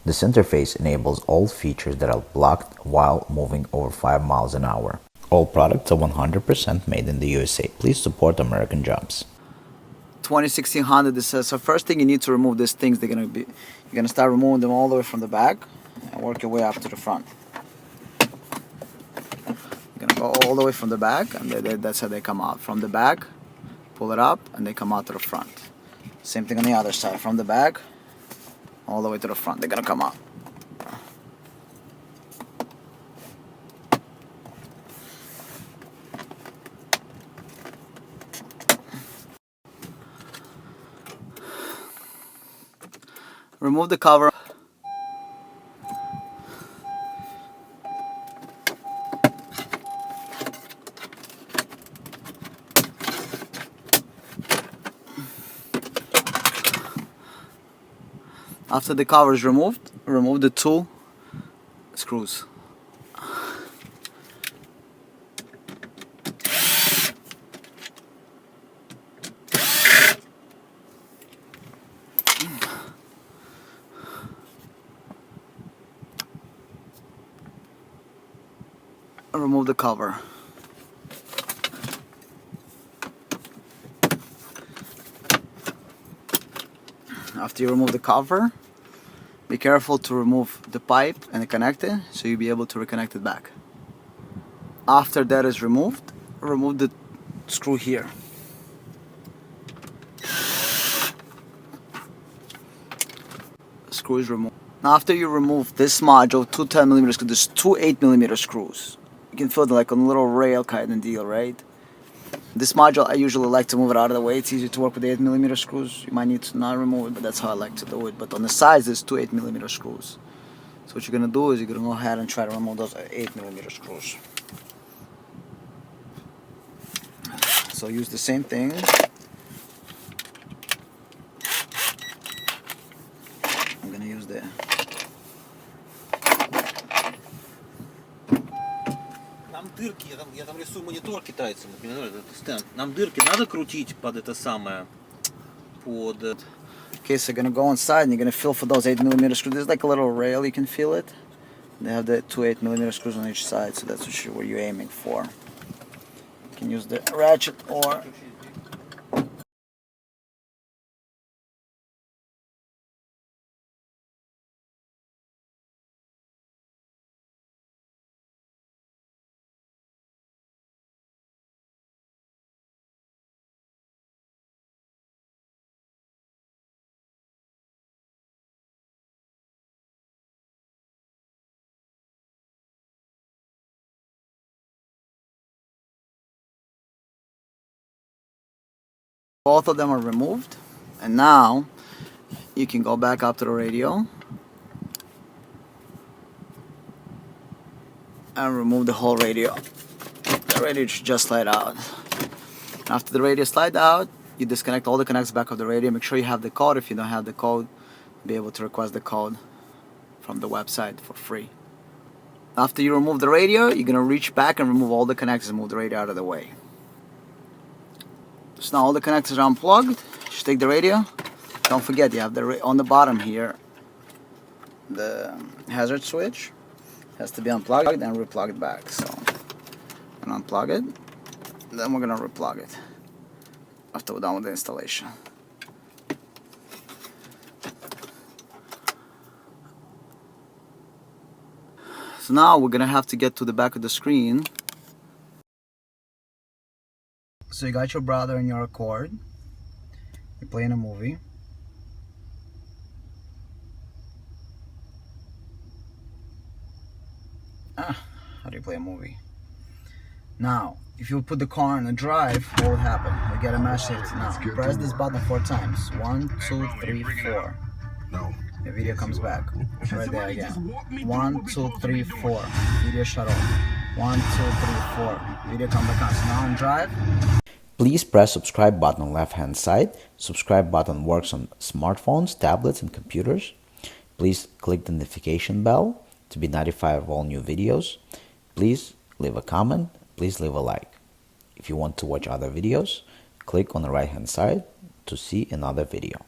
This interface enables all features that are blocked while moving over 5 miles an hour. All products are 100% made in the USA. Please support American jobs. 2016 Honda. This is so first thing you need to remove these things. You're gonna start removing them all the way from the back and work your way up to the front. You're gonna go all the way from the back, and that's how they come out. From the back, pull it up, and they come out to the front. Same thing on the other side. From the back, all the way to the front. They're gonna come out. Remove the cover. After the cover is removed, remove the 2 screws. Remove the cover. After you remove the cover, be careful to remove the pipe and the connector so you'll be able to reconnect it back. After that is removed, remove the screw here. Screw is removed. Now after you remove this module, 2 10mm screws, there's 2 8mm screws. You can feel it like a little rail kind of deal, right? This module, I usually like to move it out of the way. It's easier to work with the 8mm screws. You might need to not remove it, but that's how I like to do it. But on the sides, there's 2 8mm screws. So what you're going to do is you're going to go ahead and try to remove those 8mm screws. So use the same thing. I'm going to use the... Нам дырки, я там рисую монитор китайцам, нам дырки надо крутить под это самое, под... Okay, so you're going to go inside and you're going to feel for those 8mm screws. There's like a little rail, you can feel it. They have the 2 8mm screws on each side, so that's what you're aiming for. You can use the ratchet or... Both of them are removed, and now you can go back up to the radio and remove the whole radio. The radio should just slide out. After the radio slides out, you disconnect all the connectors back of the radio. Make sure you have the code. If you don't have the code, be able to request the code from the website for free. After you remove the radio, you're going to reach back and remove all the connectors and move the radio out of the way. So now all the connectors are unplugged. Just take the radio. Don't forget, you have on the bottom here the hazard switch. It has to be unplugged and replugged back. So I'm gonna unplug it, then we're gonna replug it after we're done with the installation. So now we're gonna have to get to the back of the screen. So you got your brother and your record. You're playing a movie. How do you play a movie? Now, if you put the car in a drive, what will happen? You get a message. Now, press this button 4 times. 1, 2, 3, 4. The video comes back. Right there again. 1, 2, 3, 4. Video shut off. 1, 2, 3, 4. Video come back on. So now on drive. Please press subscribe button on left hand side. Subscribe button works on smartphones, tablets and computers. Please click the notification bell to be notified of all new videos. Please leave a comment. Please leave a like. If you want to watch other videos, click on the right hand side to see another video.